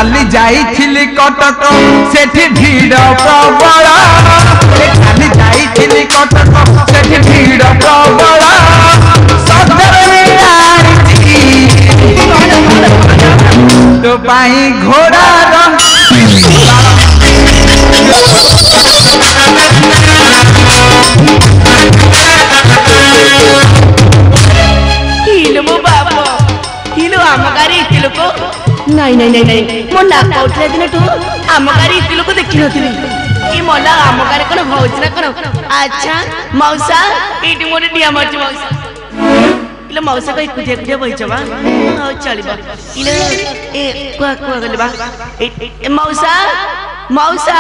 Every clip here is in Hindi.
काली जाइथिली कटक सेठी भीड़ प्रबल काली जाइथिली कटक सेठी भीड़ प्रबल सदरे आइछि तो पाई घोड़ा नहीं नहीं नहीं नहीं मो नाक उठले दिन तू आम गाड़ी इति लोक देखि नथिली कि मला आम गाड़ी कोन होउछ ना कोन अच्छा मौसा इति मोरे डिया मरछ मौसा इले मौसा कई कुजे कुजे बइछबा हो चलिबा इले ए कुआ कुआ गलबा ए मौसा मौसा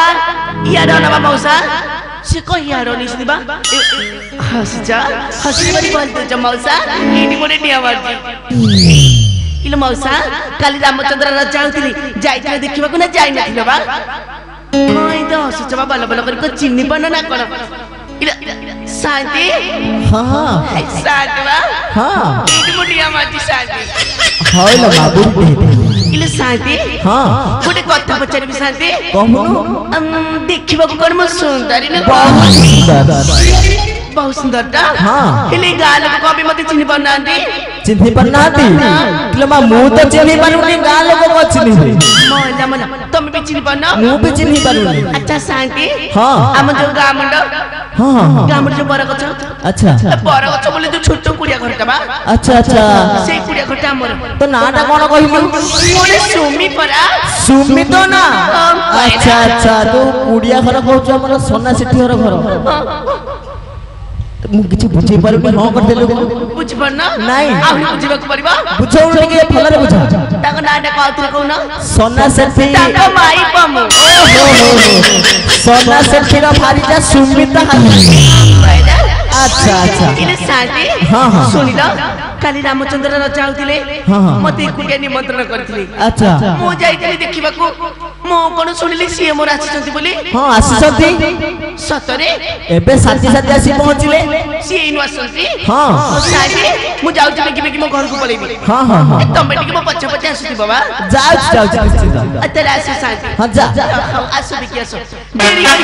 यारो ना मौसा से को यारो नि सुदिबा हसजा हसली बड़ी बोलते छ मौसा इति मोरे डिया मरछ इलो मौसा काली रामचंद्र राजा होतिली जाइथिले देखिबाकू ना जाई नथिलो बा ओइ तो हसुचबा बल बल कर को चिन्नी बन ना कोन इला शांति हां शांति बा हां इति मुडिया माटी शांति होइलो बाबू इले शांति हां गोटे कथा पचारबी शांति कहू देखिबाकू कोन म सुंदरी ना बहुत सुंदर ता हां इले गाल को अभी मते चिन्नी पन्नांती चिन्ही पन्नांती इले मा मु तो चिन्ही पनुनी गाल को चिन्ही मोला मोला तुम भी चिन्ही पन्ना मु भी चिन्ही पनुनी अच्छा शांति हां हम जो गामंड हां गामंड जो बरगछ अच्छा बरगछ बोले तो छोट कुड़िया घरटा बा अच्छा अच्छा से कुड़िया घरटा हमर तो नाटा कोन कहिलु मोरे सुमी परा सुमी तो ना अच्छा अच्छा तो कुड़िया घर कहछ हमर सोना सेठी घर घर मु किछि बुझे पारुनी हां कर देलु बुझ परना नहीं आउ बुझिबाक परबा बुझौ टिके फलरे बुझा ताक नाटा कहत कोन सोना सेठी ताक माई पमु सोना सेठी रा भारीजा सुमिता अच्छा अच्छा इले शांति हां हां सुनिलो काली रामचंद्र राजा होतिले मते कुटिया निमंत्रण करथिले अच्छा मो जाइतली देखिबाकू मो कोन सुनिली सीए मोर आछिसंती बोली हां आछिसंती सतरे एबे साथी साथी आसी पहुंचले सीए नु आछंती हां साथी मु जाउची बेकी मो घर को पळेबी हां हां हां तमे टिके मो पछ पछ आसुती बाबा जाउ अतरे आसु साथी हां जा आसु बेकी आसु देरी करी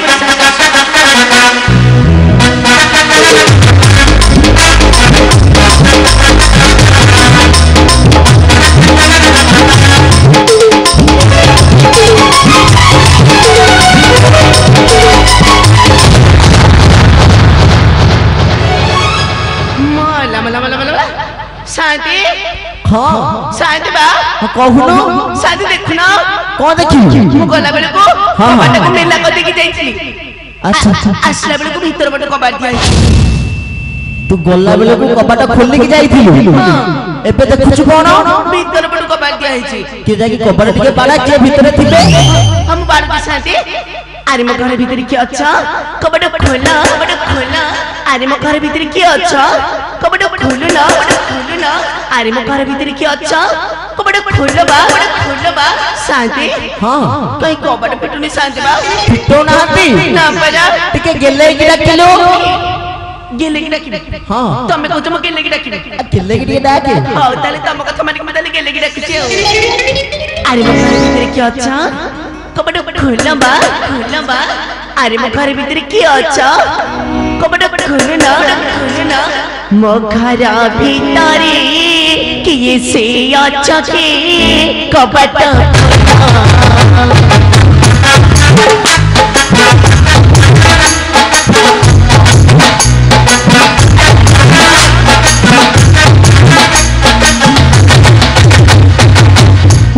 शांति हां शांति बा कहूनो शांति देखुना कोन देखि मु गला बेले को कबाटा को मेला को देखि जाइछली अच्छा अच्छा आसला बेले को भीतर बटे कबाट दिया तू गल्ला बेले को कबाटा खोलि के जाइथिलु एबे देखुछु कोन भीतर बटे कबाट दिया हिची के जाकी कबाटा टिके बाड़ा के भीतर थिबे हम बाड़ के शांति अरे मो घर भीतर के अच्छा कबाट खोलना अरे मो घर भीतर के अच्छा कबाट खोलना अरे मो घर भीतर के अच्छा कबाट खोलबा शांति हां कहीं कबाट पिटुनी शांति बा पिटो नाती ना परा टिके गेले कि डाकिलो गेले की डाकी हां तमे कहतो म गेले की डाकी गेले कि डाके हां ताले तम कथा मानिक म ताले गेले की डाकी छे अरे मो घर भीतर के अच्छा कबाट खोलबा अरे मो घर भीतर के अच्छा कबाट खोलना मो घर भीतर किए से अच्छा के कबाट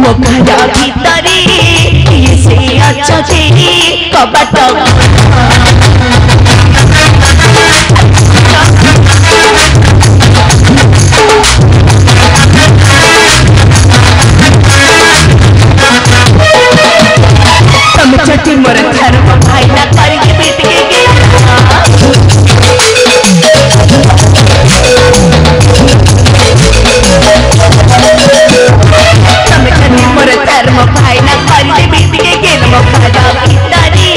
मो घर भीतर किए से अच्छा के कबाट चटी मोर घर भाई ना करके बेट के तमे चटी मोर घर भाई ना करके बेट के गेल मो खाजा भीतरी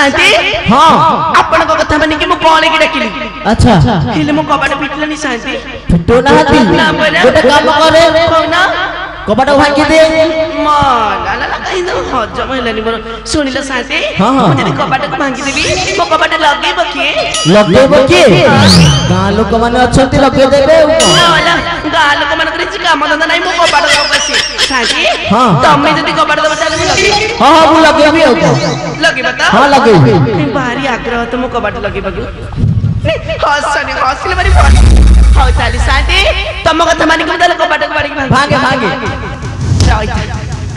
शांति हाँ आपण को कथा माने कि मु कोले की डाकिली अच्छा हेले मु कबाट पिटलानी शांति फिटो ना हाथी ना बोले गोटे काम करे कोना कबाट भांगी दे माला ला कहि न हजम हेलानी मोर सुनिला शांति हाँ, हाँ। मु जदी कबाट को भांगी देबी मो कबाट लगेबो किए लगेबो किए गाँ लोक माने अछंती लगे देबे माला गाँ लोक मन करे जी काम धंदा नाही मो कबाट दो बसी शांति हाँ। तमे जदी कबाट दो ताले मु लगे हां हां मु लगेबी औ लगे बता हां लगेबी भारी आग्रह तो मो कबाट लगेबो हसने हसले मारी हौ ताली शांति तम कथा मानि को ताले कबाट को बाड़ी भागे भागे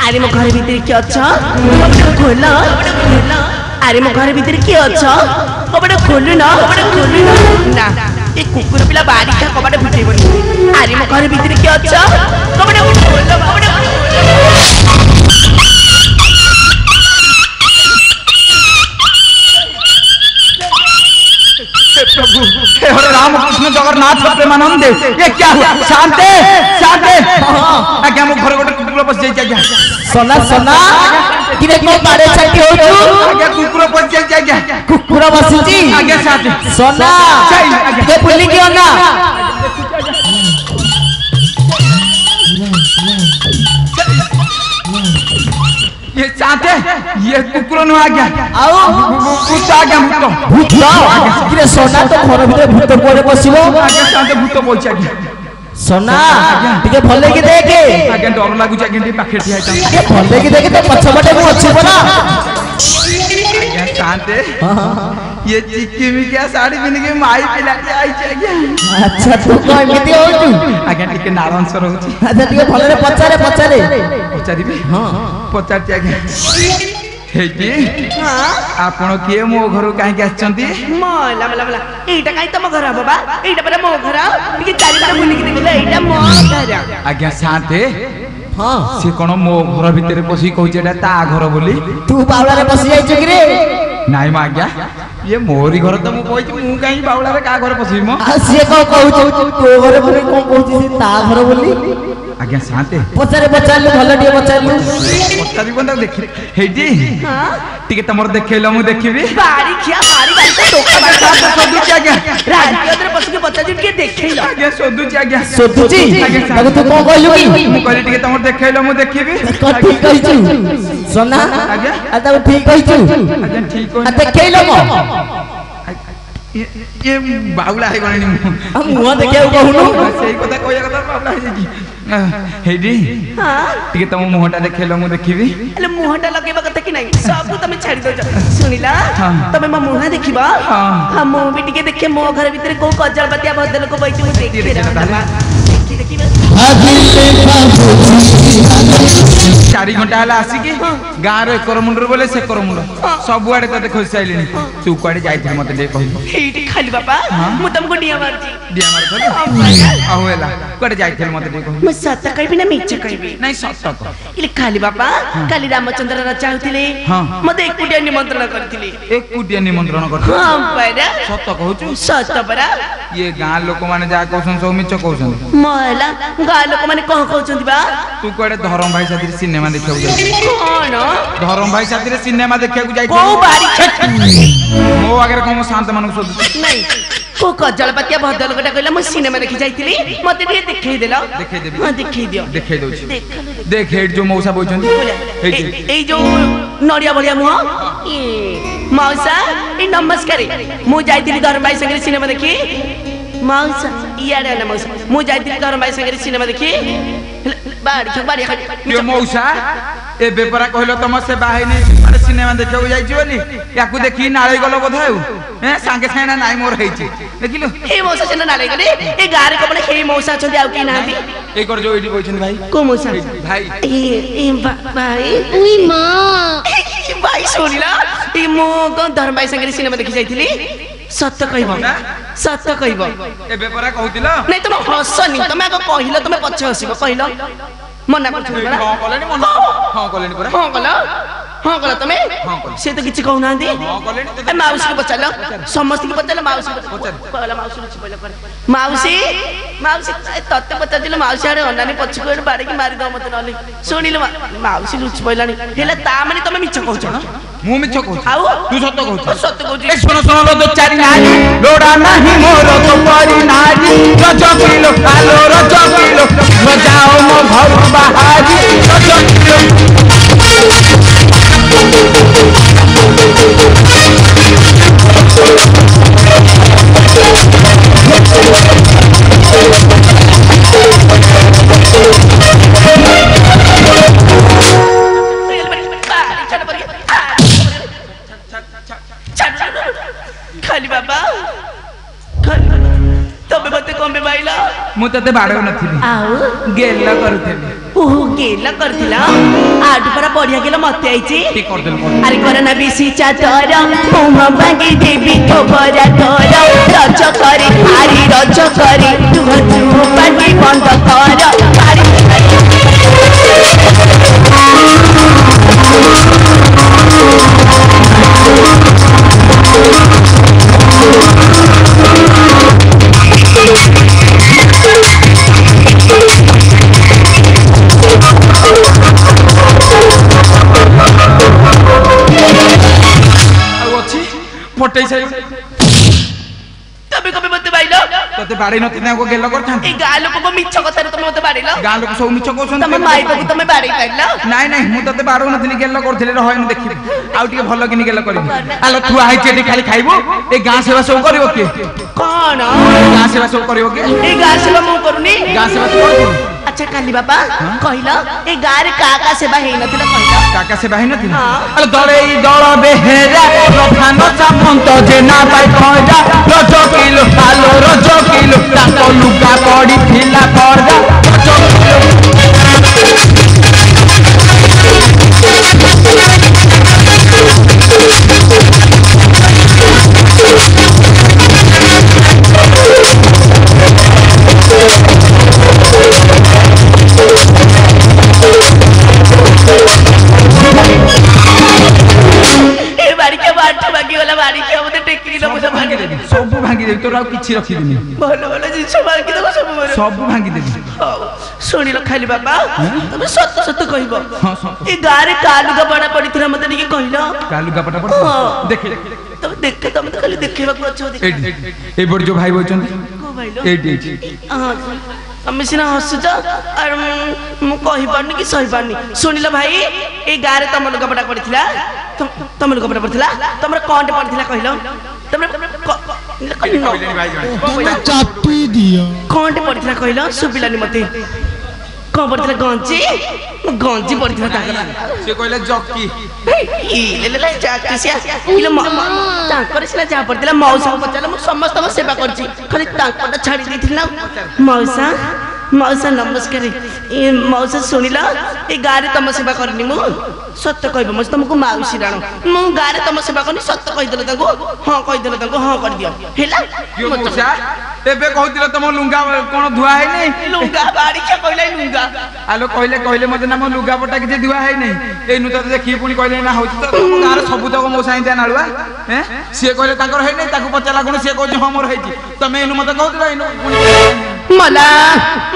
अरे मो घर भीतर की अच्छा खोल अरे मो घर भीतर की अच्छा कबाट खोलु ना ना ये कुकुर पिला बाड़ी का कबाट फुटेबनी अरे मो घर भीतर की अच्छा कबाट खोल प्रभु हे हरे राम कृष्ण जगन्नाथ प्रेमानंद ये क्या हुआ शांति शांति आज्ञा मो घर गोटे कुकुर पस जाई आज्ञा सोना सोना किरे को बाड़े छाटी हो छु आज्ञा कुकुर पस जाई आज्ञा कुकुर बसिची आज्ञा शांति सोना आज्ञा के पुली क्यों ना ये शांति ये कुकुर न आज्ञा आओ भूत आज्ञा भूत भूत किरे सोना तो घर भीतर भूत कोड़े बसिबो आज्ञा शांति भूत बोलछ आज्ञा सोना टिके भले की देखे आज्ञा डर लागु आज्ञा टी पाखे ठिया आइता के भले की देखे तो पछपटे मु अछि बना आज्ञा शांति ये चिक्की में क्या साड़ी पहन के माई पिला के आई छ आज्ञा अच्छा तू को एमिति हो तू आज्ञा टिके नारायण सर होची अच्छा टिके भले पचारे पचारिबे हां पचारती आज्ञा हेटी हां आपण किए मो घर काहे के आछंती मला मला मला एटा काई तम घर बाबा एटा पर मो घर टिके चारि बार बुली के देखले एटा मो घर आज्ञा शांति हां से कोन मो घर भीतर पसी कहू जेटा ता घर बोली तू बावला रे बसि जाई छु रे नाई मा आज्ञा ये मोरी घर तो मु कहू मु काहे बावला रे का घर पसी मो आ से को कहू छु तो घर बोली कोन कहू छि ता घर बोली आज्ञा शांति पचारे पचारलु भले टिके पचारलु पचारी बंद देखि हेटी हां टिके तमर देखेलो मु देखिबी बाड़ी खिया बाड़ी बाड़ी तो टोका बाड़ी सोदु आज्ञा राज के अंदर पसु के बच्चा जिन के देखैलो आज्ञा सोदु आज्ञा सोतुची आज्ञा ताको तू कोन कहलु की मु कहली टिके तमर देखेलो मु देखिबी को ठीक कहि छु सोना आज्ञा आ ताको ठीक कहि छु आज्ञा ठीक हो आ देखैलो मो ये बाउला है गणी हम मुआ देखे कहूनु सही कथा कहया कथा बाउला है जी हेडी हां टिके तम मुहटा देखेलो मु देखिबी अले मुहटा लगेबा कथा कि नहीं सब तमे छाड़ी दो सुनिला तमे म मुहा देखिबा हां मु भी टिके देखे मो घर भीतर को कजल बतिया भदल को बैठी मु देखि देखि 4 घंटा हला आसी की गां रो एकर मुंडर बोले से कर मुंड सब आड़े तते खोज साइलिनी तू कोडे जाइथिल मते दे कहि हेटी खाली बाबा मु तुमको डिया मारजी डिया मार थले आवेला कोडे जाइथिल मते दे कहि मु सत्य कहबी ना मिछ कहबी नहीं सत्य को इले खाली बाबा काली रामचंद्र रचाउथिले मते एकुटिया निमंत्रण करथिले एक कुटिया निमंत्रण करथि हां परा सत्य कहूछु सत्य परा ये गां लोक माने जा कहसन सब मिछ कहसन मला गां लोक माने कह कहउछंती बा तू कोडे धरम भाई साथी सिनेमा देखियो जाई कोन धरम भाई साथी सिनेमा देखियो जाई को बारी मो आगे को शांत मानक सोद नहीं को कजल पतिया भदल गोटा कहला मु सिनेमा देखि जाइतिली मते ଟିକେ देखै देला देखै देबी हां देखै दियो देखै दउछि देख हेड जो मौसा बोइछन ए जो नडिया बलिया मुह मौसा ए नमस्कार मु जाइतिली धरम भाई संगे सिनेमा देखि मौसा इयाडे ना मौसा मु जाइतिली धरम भाई संगे सिनेमा देखि बाड़ी ये मौसा ए बेपरा कहलो तम से बाहिनी माने सिनेमा देखियो जाइछि बोली याकू देखि नाळे गलो बधाउ ए संगे संगे नाइ मोर हेछि देखिलो हे मौसा चना नाले गले ए गारे कपड़े हे मौसा छथि आउ के नांदी ए कर जो एडी बोइछन भाई को मौसा भाई ए भाई उई मां भाई सुनिला ए मो को धर्म भाई संगे सिनेमा देखि जाइतिली सत्य कहबो सत्य कहबो ए बेपरा कहतिलो नहीं तुम हसनी तुम आगे कहलो तुम पछ हसिबो कहलो मना करछु बरा हां कलेनी मन हां कलेनी परा हां कला तमे से तो किछि कहू नांदी हां कलेनी ए माउसी को पचालो समस्त को पचालो माउसी को कहला माउसी नुछि पहला कर माउसी तत्ते पचा दिलो माउसी आड़े अनानी पछ को बाड़ी की मारी दो मते नले सुनिलो माउसी नुछि पहलानी हेला ता माने तमे मिछ कहउछ ମୁଁ ମିଛ କହୁଛି ଆଉ ତୁ ସତ କହୁଛୁ ସତ କହୁଛି ଏ ଶୁଣ ଶୁଣ ଲୋ ଚାରି ନାରୀ ଲୋଡ଼ା ନାହିଁ ମୋର ତ ପରି ନାରୀ ରଜ କିଲୋ ଆଲୋ ରଜ କିଲୋ ଯାଅ ମୋ ଘରୁ ବାହାରି ରଜ କିଲୋ ଖାଲି ବାବା ତମେ ମତେ କମେ ପାଇଲ ମୁଁ ତତେ ବାଡ଼ଉ ନଥିଲି ଆଉ ଗେଲ କରୁଥିଲି ଓହୋ ଗେଲ କରିଥିଲ ଆଠୁ ପରା ବଢିଆ ଗେଲ ମତେ ଆଇଛି ଠିକ କରିଦେଲୁ ଆରେ କରନା ବେଶୀ ଚାଦର ମୁହଁ ଭାଙ୍ଗି ଦେବି ଖବରା ତୋର ରଜ କରି ଆରି ରଜ କରି ତୁ ପାଟି ବନ୍ଦ କର ଫଟେଇ ସାଇ ତମେ କବେ ମତେ ବାଇଲ ତତେ ବାଡ଼େଇ ନଥିଲି ତାଙ୍କୁ ଗେଲ କରିଥାନ୍ତି এই গাঁ লোক মিছ কথারে তুমি মতে বাড়িল ଗାଁ ଲୋକ ସବୁ ମିଛ କହୁଛନ୍ତି ତମ ମାଇକୁ ତମେ ବାড়େଇ ପାରିଲ ନାଇଁ ନାଇଁ ମୁଁ ତତେ ବାଡ଼ଉ ନଥିଲି ଗେଲ କରୁଥିଲି ରହନି ଦେଖିବି ଆଉ ଟିକେ ଭଲ କିନି ଗେଲ କରିବି ଆଲୋ ଥୁଆ ହେଇଛି ଏଠି ଖାଲି ଖାଇବୁ ଏ ଗାଁ ସେବା ସବୁ କରିବ କିଏ କଣ ଗାଁ ସେବା ସବୁ କରିବ କିଏ এই গাঁ সেবা মু করুনি ଗାଁ ସେବା ସବୁ କରୁଛୁ আচ্ছা কালি বাবা কহিল এই গাঁ রে কা কা সেবা হেই নথিলা কহিল কাকা সেবা ହେଇନଥିଲା ହଁ। ଆଲୋ ଦଳେଇ ଦଳ ବେହେରା ପ୍ରଧାନ ସାମନ୍ତ ଜେନା ପାଇ ଖଞ୍ଜା ରଜ କିଲୋ ଆଲୋ ରଜ କିଲୋ ତାଙ୍କ ଲୁଗା ପଡ଼ିଥିଲା ପର୍ଦା ରଜ କିଲୋ এই বাড়ি কে বাড়ি বাকি গলা বাড়ি কে আমাদের টেকি দেবো সব ভাঙি দেবি ସବୁ ଭାଙ୍ଗିଦେବି ତୋର ଆଉ କିଛି ରଖିବିନି ভালো ভালো জিনিস ভাঙি দেবো সব মোর ସବୁ ଭାଙ୍ଗିଦେବି শুনিল খালি বাবা তুমি সত্য সত্য কহিব ହଁ ସତ এই গাঁ রে কা লুগা ପଡା ପଡିଥିଲା ମତେ ଟିକେ କହିଲ କା ଲୁଗାପଟା ପଡ଼ିଥିଲା ହଁ। ଦେଖେ ତମେ ଦେଖେ ତମେ ତ ଖାଲି ଦେଖେଇବାକୁ ଅଛ ଏଇଠି ଏଇପଟେ ଯୋଉ ଭାଇ ବଇଛନ୍ତି କୋଉ ଭାଇଲ ଏଇଠି ଏଇଠି ତମେ ସିନା ହସୁଛ ଆଉ ମୁଁ କହିପାରୁନି କି ସହିପାରୁନି ଶୁଣିଲ ଭାଇ ଏଇ ଗାଁରେ ତମ ଲୁଗାପଟା ପଡିଥିଲା ତମ ଲୁଗାପଟା ପଡିଥିଲା ତମର କଣଟେ ପଡିଥିଲା କହିଲ ତମର ଚାପି ଦିଅ କଣଟେ ପଡିଥିଲା କହିଲ ଶୁଭିଲାନି ମତେ କଣ ପଡିଥିଲା ଗଞ୍ଜି ଗଞ୍ଜି ପଡିଥିଲା ତାଙ୍କର ସେ କହିଲେ ଜକି ତାଙ୍କର ସିନା ଯାହା ପଡିଥିଲା ମଉସାକୁ ପଚାରିଲା ମୁଁ ସମସ୍ତଙ୍କ ସେବା କରିଛି ଖାଲି ତାଙ୍କଟା ଛାଡି ଦେଇଥିଲି ନା ମଉସା ମଉସା ନମସ୍କାର ମଉସା ଶୁଣିଲ ଏ ଗାଁରେ ତମ ସେବା କରିନି ମୁଁ ସତ କହିବ ମୁଁ ତମକୁ ମାଉସୀ ରାଣ ମୁଁ ଗାଁରେ ତମ ସେବା କରିନି ସତ କହିଦେଲ ତାଙ୍କୁ ହଁ କହିଦେଲ ତାଙ୍କୁ ହଁ କରିଦିଅ ହେଲା ଏବେ କହୁଥିଲ ତମ ଲୁଙ୍ଗା କଣ ଧୁଆ ହେଇନି ଲୁଙ୍ଗା ବାଡିକା କହିଲା ଲୁଙ୍ଗା ଆଲୋ କହିଲେ ମତେ ନା ମୋ ଲୁଗାପଟା କିଛି ଧୁଆ ହେଇନି ଏଇନୁ ତତେ ଦେଖିକି ପୁଣି କହିଲେ ନା ହଉଛି ତ ତମ ଗାଁରେ ସବୁ ତକ ମୋ ସାଇଁତିଆ ନାଳୁଆ ସିଏ କହିଲେ ତାଙ୍କର ହେଇନି ତାକୁ ପଚାରିଲା କଣ ସିଏ କହୁଛି ହଁ ମୋର ହେଇଛି ତମେ ଏଇନୁ ମତେ କହୁଥିଲ ଏଇନୁ ମଲା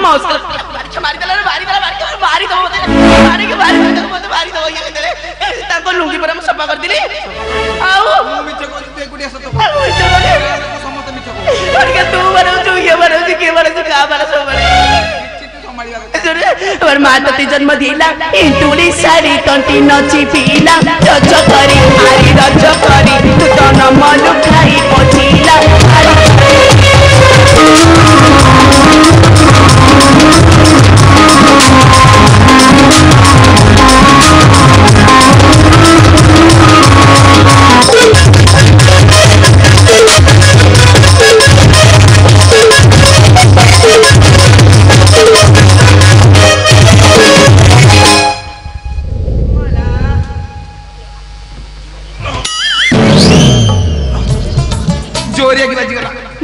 ମଉସା ମାରିଦେଲା ମାରିଦବ ମତେ ମାରିଦବ ତାଙ୍କ ଲୁଙ୍ଗି ପରେ ମୁଁ ସଫା କରିଦେଲି ଆଉ ମୁଁ ମିଛ କହୁଛି ତୁ ଏକୁଟିଆ ସତ ସମସ୍ତେ ମିଛ ତୁ ବାରଉଛୁ ଇଏ ବାରଉଛୁ କିଏ ବାରଉଛୁ ଗାଁ ବାର ସବୁ আমার মা তোতে জন্ম দিলা ইন্টুলি সারি তন্টি নচি পিলা রজ করি আরি রজ করি তু তো নমলু খাই পচিলা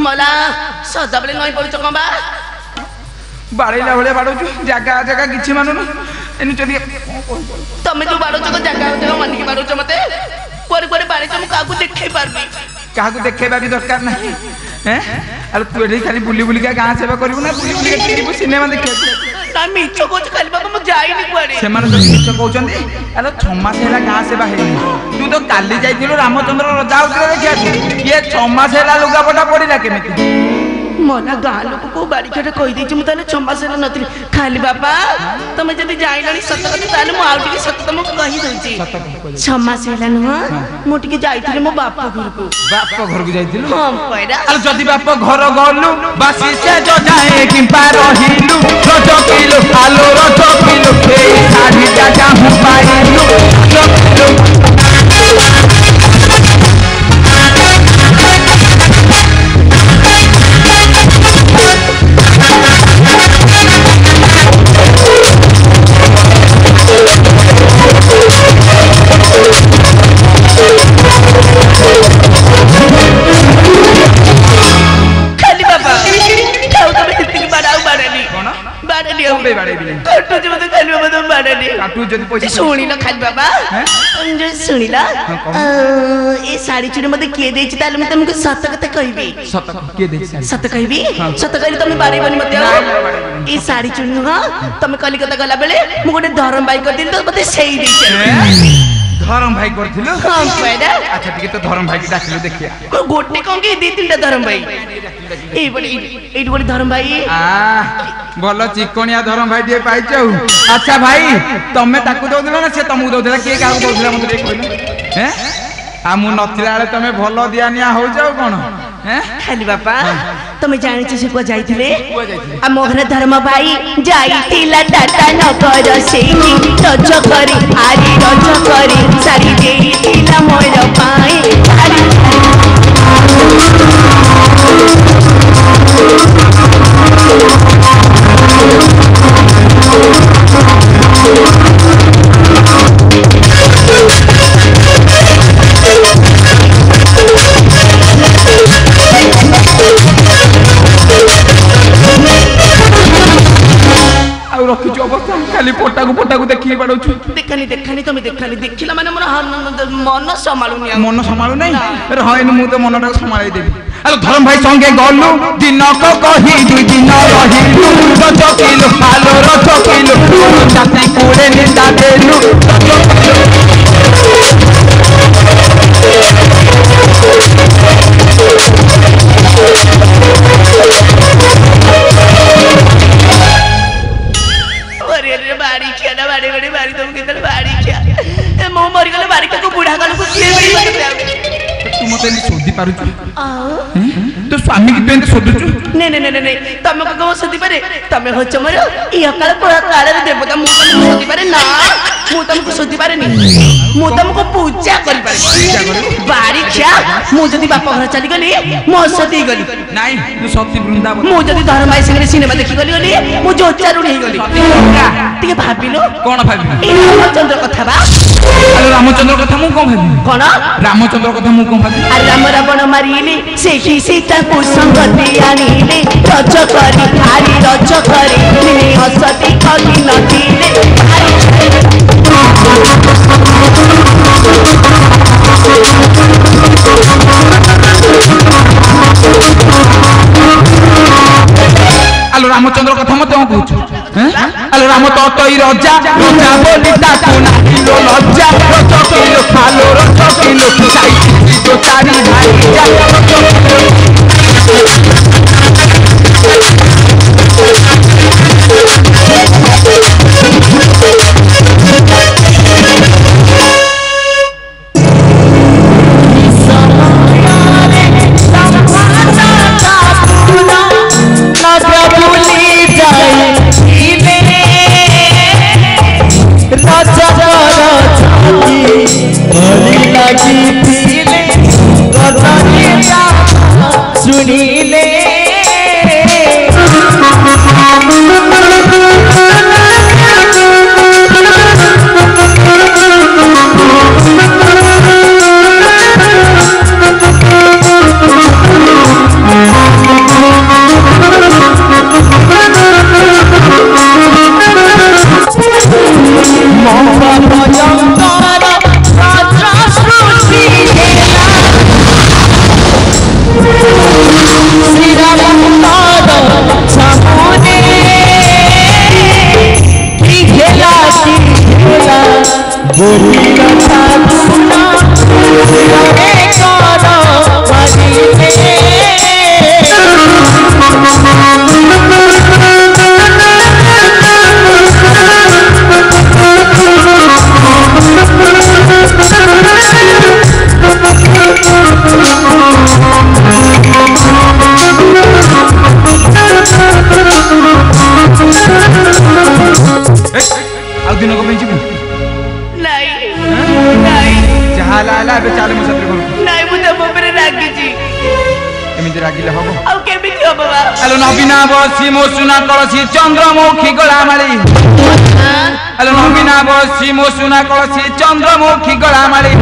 मला ସଦାବେଳେ ନଈ ପଡୁଛ କଣ ବା ବାଡେଇଲା ଭଳିଆ ବାଡଉଛୁ ଜାଗା ଜାଗା କିଛି ମାନୁନୁ ଏନୁ ଚଲି ତମେ ଯୋଉ ବାଡଉଛ ଜାଗା ଜାଗା ମାନିକି ବାଡଉଛ ମତେ କୁଆଡେ କୁଆଡେ ବାଡେଇଛ ମୁଁ କାହାକୁ ଦେଖେଇ ପାରୁନି କାହାକୁ ଦେଖେଇବା ବି ଦରକାର ନାହିଁ ଆରେ ତୁ ଏଠି ଖାଲି ବୁଲି ବୁଲିକା ଗାଁ ସେବା କରିବୁ ନା ବୁଲି ବୁଲିକା ଯିବୁ ସିନେମା ଦେଖିବାକୁ ନା ମିଛ କହୁଛ ଖାଲି ବାବା ମୁଁ ଯାଇନି କୁଆଡେ ସେମାନେ ଯଦି ମିଛ କହୁଛନ୍ତି ଆରେ 6 ମାସ ହେଲା ଗାଁ ସେବା ହେଇନି ତୁ ତ କାଲି ଯାଇଥିଲୁ ରାମଚନ୍ଦ୍ର ରଜା ହଉଥିଲେ ଦେଖିବାକୁ ଇଏ 6 ମାସ ହେଲା ଲୁଗାପଟା ପଡିଲା କେମିତି ମନା ଗାଁ ଲୋକ କୋଉ ବାରିକାଟା କହିଦେଇଛି ମୁଁ ତାହେଲେ 6 ମାସ ହେଲା ନଥିଲି ଖାଲି ବାପା ତମେ ଯଦି ଯାଇଲାଣି ସତ କଥା ତାହେଲେ ମୁଁ ଆଉ ଟିକେ ସତ ତମକୁ କହିଦଉଛି 6 ମାସ ହେଲା ନୁହଁ ମୁଁ ଟିକେ ଯାଇଥିଲି ମୋ ବାପ ଘରକୁ ଯାଇଥିଲୁ ହଁ ପଇରା ଆରେ ଯଦି ବାପ ଘର ଗଲୁ ବାସି ସେ ଯାଏ କିମ୍ପା ରହିଲୁ ରଜ କିଲୋ ଆଲୋ ରଜ କିଲୋ ଏଇ ଶାଢ଼ୀ ଜାଗା ମୁଁ ପାଇଲୁ ଶୁଣିଲ ଖାଲି ବାବା ଶୁଣିଲ ଏ ଶାଢୀ ଚୁଡ଼ି ମତେ କିଏ ଦେଇଛି ତାହେଲେ ମୁଁ ତମକୁ ସତ କଥା କହିବି ସତ କହିବି ସତ କହିଲେ ତମେ ବାଡେଇବନି ମତେ ଏ ଶାଢୀ ଚୁଡ଼ି ନୁହଁ ତମେ କଲିକତା ଗଲା ବେଳେ ମୁଁ ଗୋଟେ ଧରମ ବାଇ କରିଥିଲି ତ ମତେ ସେଇ ଦେଇଛି ଧରମ ଭାଇ କରିଥିଲୁ ଆଚ୍ଛା ଟିକେ ତ ଧରମ ଭାଇ ଡାକିଲୁ ଦେଖିଆ ଗୋଟେ କଣ କି 2-3ଟା ଧରମ ଭାଇ ଏଇଠି ଗୋଟେ ଧରମ ଭାଇ ଭଲ ଚିକଣିଆ ଧରମ ଭାଇ ଟିକେ ପାଇଛ ଆଉ ଆଚ୍ଛା ଭାଇ ତମେ ତାକୁ ଦଉଥିଲ ନା ସେ ତମକୁ ଦଉଥିଲା କିଏ କାହାକୁ ଦଉଥିଲା ମତେ ଟିକେ କହିଲ ଆଉ ମୁଁ ନଥିଲା ବେଳେ ତମେ ଭଲ ଦିଆ ନିଆ ହଉଛ ଆଉ କଣ ଖାଲି ବାପା ତମେ ଜାଣିଛ ସେ କୁଆ ଯାଇଥିଲେ ଆମ ଘରେ ଧର୍ମ ଭାଇ ଯାଇଥିଲା ଟାଟା ନଗର ସେଇଠି ରଜ କରି ଆରି ରଜ କରି ଶାଢ଼ୀ ଦେଇଥିଲା ମୋର ପାଇଁ ରଖିଛୁ ଅବସ୍ଥା ଖାଲି ପଟାକୁ ଦେଖିକି ବାଡଉଛୁ ଦେଖାନି ତମେ ଦେଖିଲା ମାନେ ମୋର ମନ ସମ୍ଭାଳୁ ନାହିଁ ରହେନି ମୁଁ ତ ମନଟାକୁ ସମ୍ଭାଳି ଦେବି ଆରେ ଧରମ ଭାଇ ସଙ୍ଗେ ଗଲୁ ଦିନକ କହି 2 ଦିନ ରହିଲୁ ରଜ କିଲୋ ଆଲୋ ରଜ କିଲୋ ଚାତି କୁଡେ ନିନ୍ଦା ଦେଲୁ ବାରି ତମକୁ କେତେବେଳେ ବାରି ଖିଆ ମୁଁ ମରିଗଲେ ବାରିକାକୁ ବୁଢା କାଳକୁ କିଏ ତୁ ମତେ ଏମିତି ଶୋଧି ପାରୁଛୁ ତୋ ସ୍ୱାମୀ କି ଏମିତି ଶୋଧୁଛୁ ନାଇଁ ତମକୁ କଣ ଶୋଧି ପାରେ ତମେ ହଉଛ ମୋର ଇ ଅକାଳ କାଳରେ ଦେବତା ମୁଁ ତମକୁ ଶୋଧି ପାରେ ନା ମୁଁ ତମକୁ ଶୋଧି ପାରେନି ମୁଁ ତମକୁ ପୂଜା କରିପାରେ ବାରି ଖିଆ ମୁଁ ଯଦି ବାପ ଘର ଚାଲିଗଲି ମୋ ସତୀ ଗଲି ନାଇଁ ତୁ ସତୀ ବୃନ୍ଦାବନ ମୁଁ ଯଦି ଧର୍ମାଇ ସାଙ୍ଗରେ ସିନେମା ଦେଖି ଗଲି ମୁଁ ଯୋଚାରୁଣି ହେଇଗଲି ଟିକେ ଭାବିଲୁ କଣ ଭାବିଲୁ ରାମଚନ୍ଦ୍ର କଥା ବା ରାମଚନ୍ଦ୍ର କଥା ମୁଁ କଣ ଭାବିବି କଣ ରାମଚନ୍ଦ୍ର କଥା ମୁଁ କଣ ଭାବିବି ଆରେ ରାମ ରାବଣ ମାରିଲେ ସେଇଠି ସୀତାକୁ ସଙ୍ଗତି ଆଣିଲେ ରଜ କରି ଆରି ରଜ କରି ହସତି କଲି ନଥିଲେ আলো রামচন্দ্র কথা মতে কম কହୁଛୁ আলো রাম ততই রজা রজা বলি তাকু নাহিলো লজ্জা রজ কিলো খালো রজ কিলো চাই তো চারি ভাই যা ଲାଗିଛି ଏମିତି ରାଗିଲେ ହବ ଆଉ କେମିତି ହବ ବା ଆଲୋ ନବୀନା ବସି ମୋ ସୁନା କଳସି ଚନ୍ଦ୍ରମୁଖୀ ଗଳାମାଳି ଆଲୋ ନବୀନା ବସି ମୋ ସୁନା କଳସି ଚନ୍ଦ୍ରମୁଖୀ ଗଳାମାଳି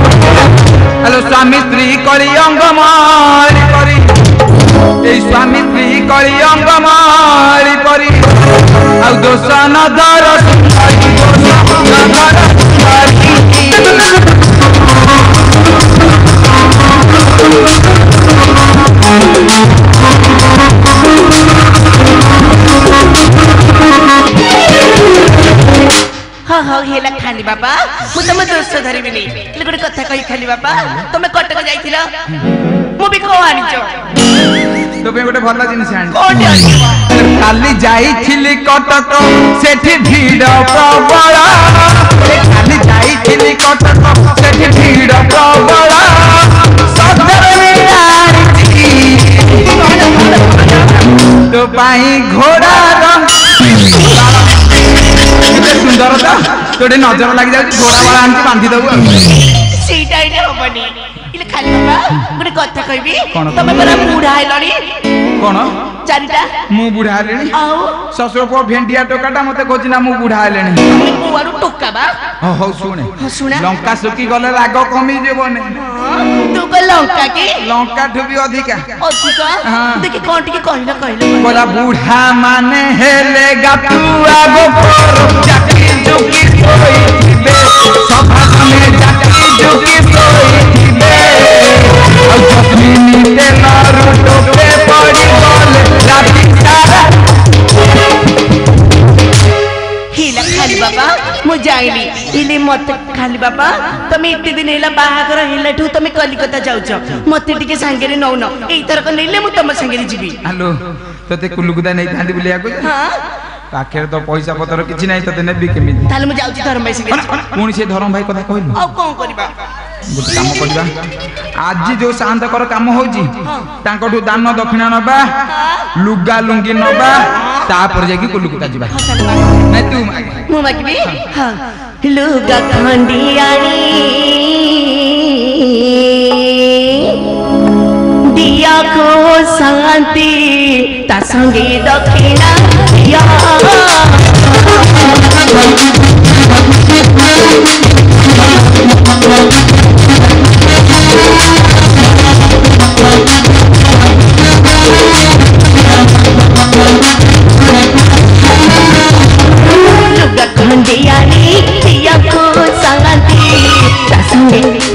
ଆଲୋ ସ୍ୱାମୀ ସ୍ତ୍ରୀ କଳି ଅଙ୍ଗମାଳି କରି এই স্বামী স্ত্রী কলি অঙ্গমালি পরি আউ দোষ নধর সুন্দরী দোষ নধর हाँ हाँ हेला खाली बाबा मु तुम दोष धरबिनी हेले गोटे कथा कहि खाली बाबा तुमे कटक जाइथिला मु भी को आनिच तो पे गोटे भला जिनिस आनी कोठी आनिबा काली जाइथिली कटक सेठी भीड़ प्रबल काली जाइथिली कटक सेठी भीड़ प्रबल सदर मिलारी तो पाई घोड़ा रंग सुंदरता तोटे नजर लग जाए घोड़ा वाला आंटी बांधी दबु सीटा इने होबनी इले खाली बाबा गोटे कथा कहबी कोन? तमे बरा बूढ़ा हेलनी कौन चारिटा मु बुढ़ा हेलेनी आउ ससुर पुओ भेंडिया टोकाटा मते खोजी ना मु बुढ़ा हेलेनी तुमे कुआरू टोका बा हो शुणे शुणे लंका सुखी गले राग कमी जेबने तू को लंका की लंका ठु भी अधिका अधिक हाँ। देखि कोन टिके कहिला बोला बूढ़ा माने हेले गापुआ गोपर जाकी जुकी सोई थिबे सभा में जाकी जुकी सोई थिबे औ जस्मिनी तेलारु टोपे पड़ी बोले राती सारा हिला खाली बाबा मु जाइली इले मत खाली बाबा तमे इते दिन हेला बाहागर हेलाठू तमे कलिकता जाउछ मते टिके संगे नौ न एई तरक नेले मु तम संगे जीवी हेलो तते कुलुकुदा नै थांदी बुलिया को हां पाखेर तो पैसा पतर किछि नै तते नेबी केमिति ताले मु जाउची धर्म भाई संगे पुणी से धरम भाई कथा कहलु आ कोन करबा गोटे काम करबा आज जो शांतकर काम होजी तांकठू दान दक्षिणा नबा लुगा लुंगी नबा तापर जाकी कुलुकुता जिबा नै तू मागे मु मागिबी हां लुगा खंडियानी दिया को शांति ता संगे दक्षिणा दिया लुगा खंडियानी दिया को शांति ता संगे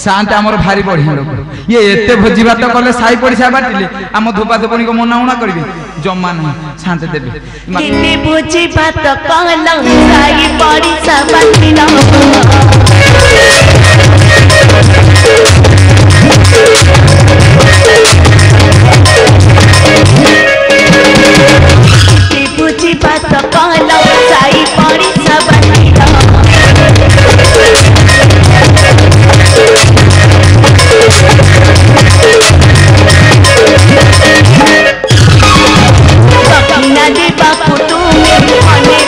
शांत आमर भारी बढ़िया लोक ये एते भोजी भात कले साई पड़िसा बाटिले आम धोपा धोपनी को मना उना करिवे जम्मा नहीं शांत देबे किने भोजी भात कहला साई पड़िसा बाटिला भोजी भात कहला साई पड़िसा बाटिला दक्षिणा दे बापू तुम्हें मने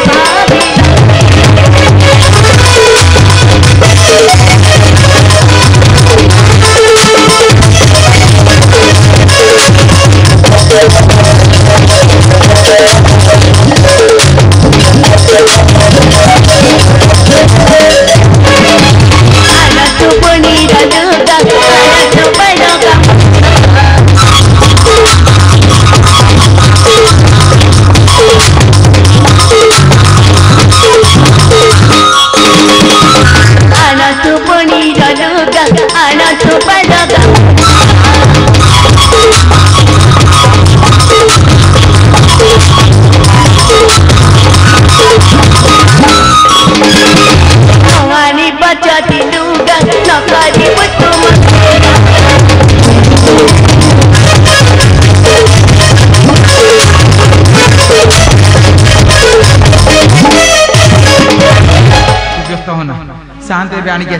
शांत भी आनी के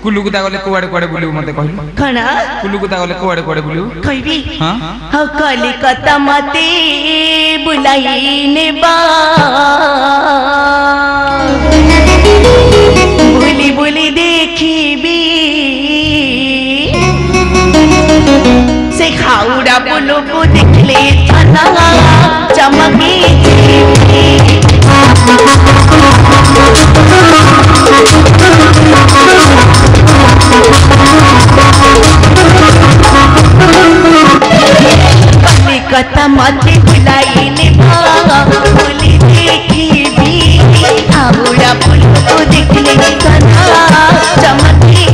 कुल्लू कुता गले कुआडे कुआडे बुलिउ मते कहलु खना कुल्लू कुता गले कुआडे कुआडे बुलिउ कहबी हां ह कलिकता मते बुलाइने बा बुली बुली देखिबी से खाउडा बुलो को देखले तना चमकी कलिकता मते बुलाइने बा बुली देखिबी खाउडा बुलो को देखले तना चमकी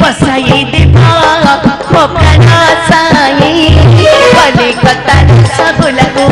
बसाई देवा मोखना साई कलिकता रसगुल्ला को